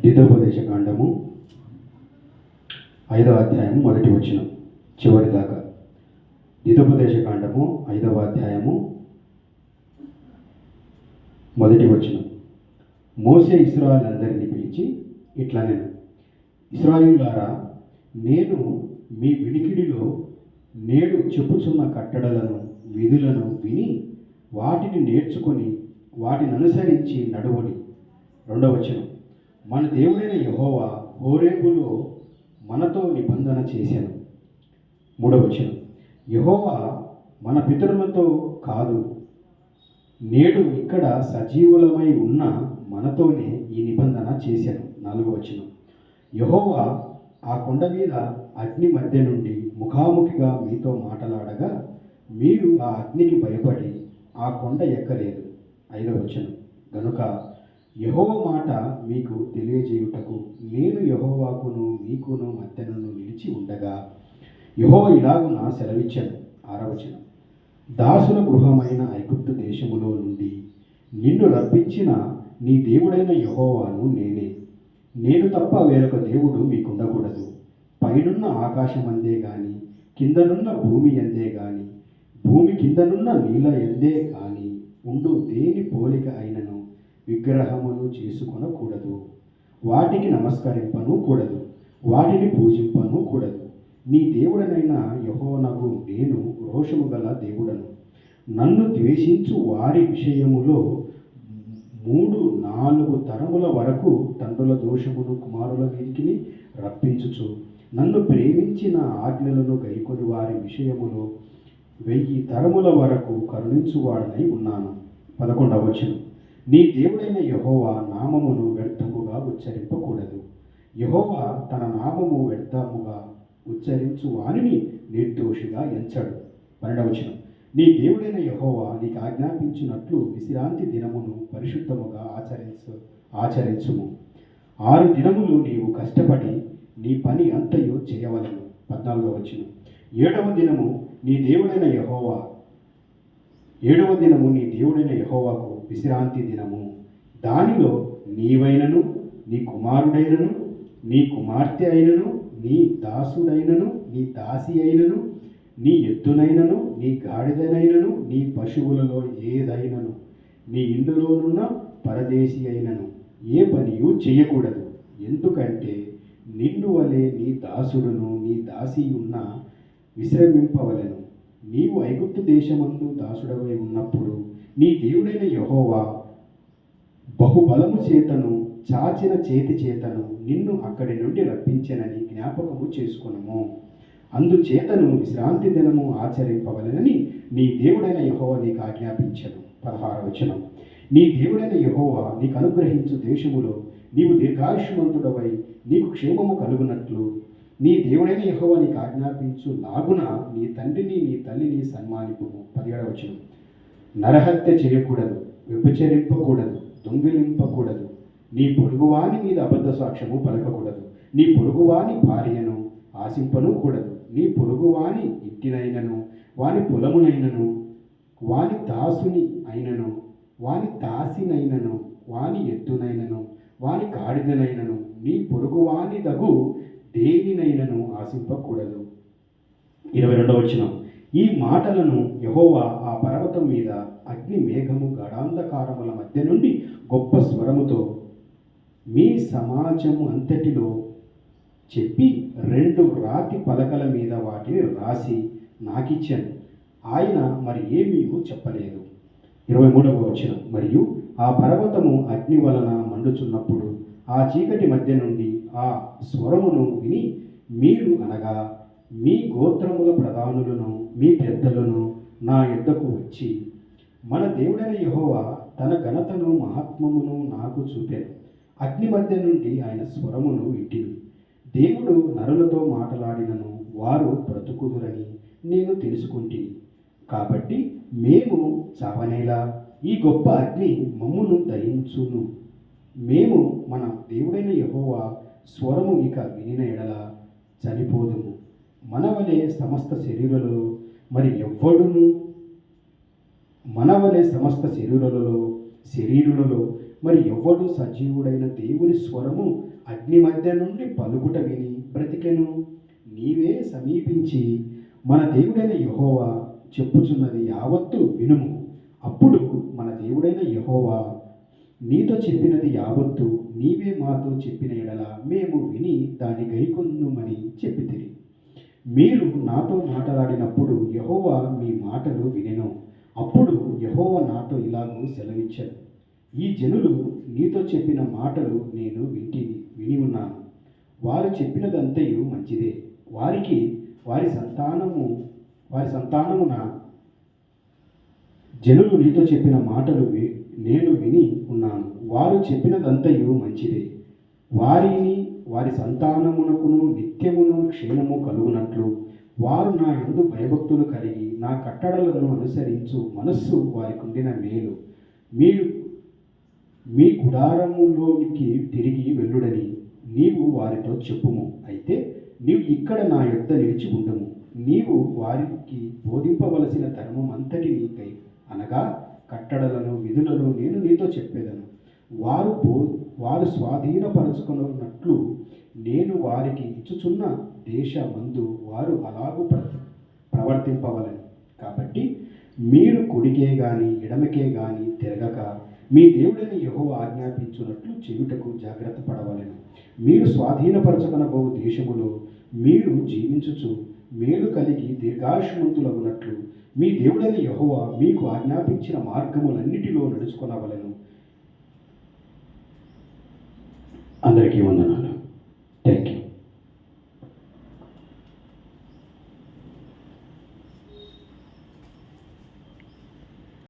ద్వితోపదేశకాండము 5వ అధ్యాయం మొదటి వచనం చివరి దాకా. ద్వితోపదేశకాండము 5వ అధ్యాయము మొదటి వచనం. మోసే ఇశ్రాయేలులందరినీ పిలిచి ఇట్లా నేను, ఇశ్రాయేలులారా, నేను మీ వినికిడిలో నేడు చెప్పుచున్న కట్టడలను విధులను విని వాటిని నేర్చుకొని వాటిని అనుసరించి నడువుడి. 2వ వచనం. మన దేవుడైన యెహోవా హోరేబులో మనతో నిబంధన చేశాను. 3వ వచనం. యెహోవా మన పితరులతో కాదు, నేడు ఇక్కడ సజీవులమై ఉన్న మనతోనే ఈ నిబంధన చేశాను. 4వ వచనం. యెహోవా ఆ కొండ మీద అగ్ని మధ్య నుండి ముఖాముఖిగా మీతో మాట్లాడగా మీరు ఆ అగ్నికి భయపడి ఆ కొండ ఎక్కలేదు. 5వ వచనం. గనుక యెహోవా మాట మీకు తెలియజేయుటకు నేను యెహోవాకును మీకును మధ్యను నిలిచి ఉండగా యెహోవా ఇలాగున సెలవిచ్చాను. 6వ వచనం. దాసుల గృహమైన ఐగుప్తు దేశములో నుండి నిన్ను రప్పించిన నీ దేవుడైన యెహోవాను నేనే. నేను తప్ప వేరొక దేవుడు మీకుండకూడదు. పైనున్న ఆకాశమందే గాని కిందనున్న భూమి ఎందే గాని భూమి కిందనున్న నీళ్ళ ఎందే గాని ఉండు దేని పోలిక అయినను విగ్రహములు చేసుకొనకూడదు. వాటికి నమస్కరింపను కూడదు, వాటిని పూజింపను కూడదు. నీ దేవుడనైన యెహోవానగు నేను రోషము గల దేవుడను. నన్ను ద్వేషించు వారి విషయములో 3-4 తరముల వరకు తండ్రుల దోషమును కుమారుల మీదికి రప్పించుచు నన్ను ప్రేమించిన ఆజ్ఞలను గైకొని వారి విషయములో 1000 తరముల వరకు కరుణించువాడనై ఉన్నాను. 11వ వచనం. నీ దేవుడైన యెహోవా నామమును వ్యర్థముగా ఉచ్చరింపకూడదు. యెహోవా తన నామము వ్యర్థముగా ఉచ్చరించు వానిని నిర్దోషిగా ఎంచడు. 12వ వచనం. నీ దేవుడైన యెహోవా నీకు ఆజ్ఞాపించినట్లు విశ్రాంతి దినమును పరిశుద్ధముగా ఆచరించుము. 6 దినములు నీవు కష్టపడి నీ పని అంతయు చేయవలెను. 14వ వచనం. 7వ దినము నీ దేవుడైన యెహోవాకు విశ్రాంతి దినము. దానిలో నీవైనను నీ కుమారుడైనను నీ కుమార్తె అయినను నీ దాసుడైనను నీ దాసి అయినను నీ ఎద్దునైనను నీ గాడిదనైనను నీ పశువులలో ఏదైనను నీ ఇందులోనున్న పరదేశి అయినను ఏ పనియు చేయకూడదు. ఎందుకంటే నిన్ను వలె నీ దాసుడును నీ దాసి ఉన్న విశ్రమింపవలెను. నీవు ఐగుప్తు దేశమందు దాసుడవై ఉన్నప్పుడు నీ దేవుడైన యెహోవా బహుబలము చేతను చాచిన చేతి చేతను నిన్ను అక్కడి నుండి రప్పించెనని జ్ఞాపకము చేసుకొనుము. అందుచేతను విశ్రాంతి దినము ఆచరింపవలెనని నీ దేవుడైన యెహోవా నీకు ఆజ్ఞాపించెను. 16వ వచనం. నీ దేవుడైన యెహోవా నీకు అనుగ్రహించు దేశములో నీవు దీర్ఘాయుష్మంతుడవై నీకు క్షేమము కలుగునట్లు నీ దేవుడైన యెహోవా నీకు ఆజ్ఞాపించు లాగున నీ తండ్రిని నీ తల్లిని సన్మానింపుము. 17వ వచనం. నరహత్య చేయకూడదు, వ్యభిచరింపకూడదు, దొంగిలింపకూడదు, నీ పొరుగువాని మీద అబద్ధ సాక్ష్యము పలకకూడదు, నీ పొరుగువాని భార్యను ఆశింపను కూడదు, నీ పొరుగువాని ఇంటినైనను వాని పొలమునైనను వాని దాసుని అయినను వాని దాసినైనను వాని ఎద్దునైనను వాని గాడిదనైనను నీ పొరుగువాని దగు దేనినైనను ఆశింపకూడదు. 22వ వచనం. ఈ మాటలను యెహోవా ఆ పర్వతం మీద అగ్ని మేఘము గాఢాంధకారముల మధ్య నుండి గొప్ప స్వరముతో మీ సమాజము అంతటిలో చెప్పి 2 రాతి పలకల మీద వాటిని రాసి నాకిచ్చాను. ఆయన మరి ఏమీ చెప్పలేదు. 23వ వచనం. మరియు ఆ పర్వతము అగ్ని వలన మండుచున్నప్పుడు ఆ చీకటి మధ్య నుండి ఆ స్వరమును విని మీరు అనగా మీ గోత్రముల ప్రధానులను మీ పెద్దలను నా యొద్దకు వచ్చి, మన దేవుడైన యెహోవా తన ఘనతను మహాత్మ్యమును నాకు చూపాను. అగ్ని మధ్య నుండి ఆయన స్వరమును వింటిని. దేవుడు నరులతో మాట్లాడినను వారు బ్రతుకుదురని నేను తెలుసుకుంటిని. కాబట్టి మేము చావనేలా ఈ గొప్ప అగ్ని మమ్మును దహించును. మేము మన దేవుడైన యెహోవా స్వరము ఇక వినిన ఎడల చనిపోదుము. మనవలే సమస్త శరీరులలో మరి ఎవ్వడును మనవలే సమస్త శరీరులలో మరి ఎవ్వడు సజీవుడైన దేవుని స్వరము అగ్ని మధ్య నుండి పలుకుట విని బ్రతికెను. నీవే సమీపించి మన దేవుడైన యెహోవా చెప్పుచున్నది యావత్తు వినుము. అప్పుడు మన దేవుడైన యెహోవా నీతో చెప్పినది యావత్తు నీవే మాతో చెప్పిన ఎడల మేము విని దాని గైకొందుమని చెప్పితిరి. మీరు నాతో మాట్లాడినప్పుడు యెహోవా మీ మాటలు వినెను. అప్పుడు యెహోవా నాతో ఇలాగూ సెలవిచ్చాను, ఈ జనులు నీతో చెప్పిన మాటలు నేను విని ఉన్నాను. వారు చెప్పినదంతయు మంచిదే. వారికి వారి సంతానమున జనులు నీతో చెప్పిన మాటలు నేను విని ఉన్నాను. వారు చెప్పినదంతయు మంచిదే. వారిని వారి సంతానమునకును నిత్యమును క్షేమము కలుగునట్లు వారు నా యందు భయభక్తులు కలిగి నా కట్టడలను అనుసరించు మనస్సు వారికి ఉండిన మేలు. మీరు మీ గుడారములోనికి తిరిగి వెళ్ళుడని నీవు వారితో చెప్పుము. అయితే నీవు ఇక్కడ నా యొద్ద నిలిచి ఉండుము. నీవు వారికి బోధింపవలసిన ధర్మం అంతటినీ అనగా కట్టడలను విధులను నేను నీతో చెప్పేదను. వారు స్వాధీనపరచుకున్నట్లు నేను వారికి ఇచ్చుచున్న దేశమందు వారు అలాగూ ప్రవర్తింపవలని. కాబట్టి మీరు కుడికే గాని ఎడమకే గాని తిరగక మీ దేవుడైన యెహోవా ఆజ్ఞాపించున్నట్లు చెయుటకు జాగ్రత్త పడవలెను. మీరు స్వాధీనపరచుకొనబో దేశములో మీరు జీవించుచు మేలు కలిగి దీర్ఘాయుష్మంతులగునట్లు మీ దేవుడైన యెహోవా మీకు ఆజ్ఞాపించిన మార్గములన్నిటిలో నడుచుకొనవలెను. అందరికీ వందనాలు.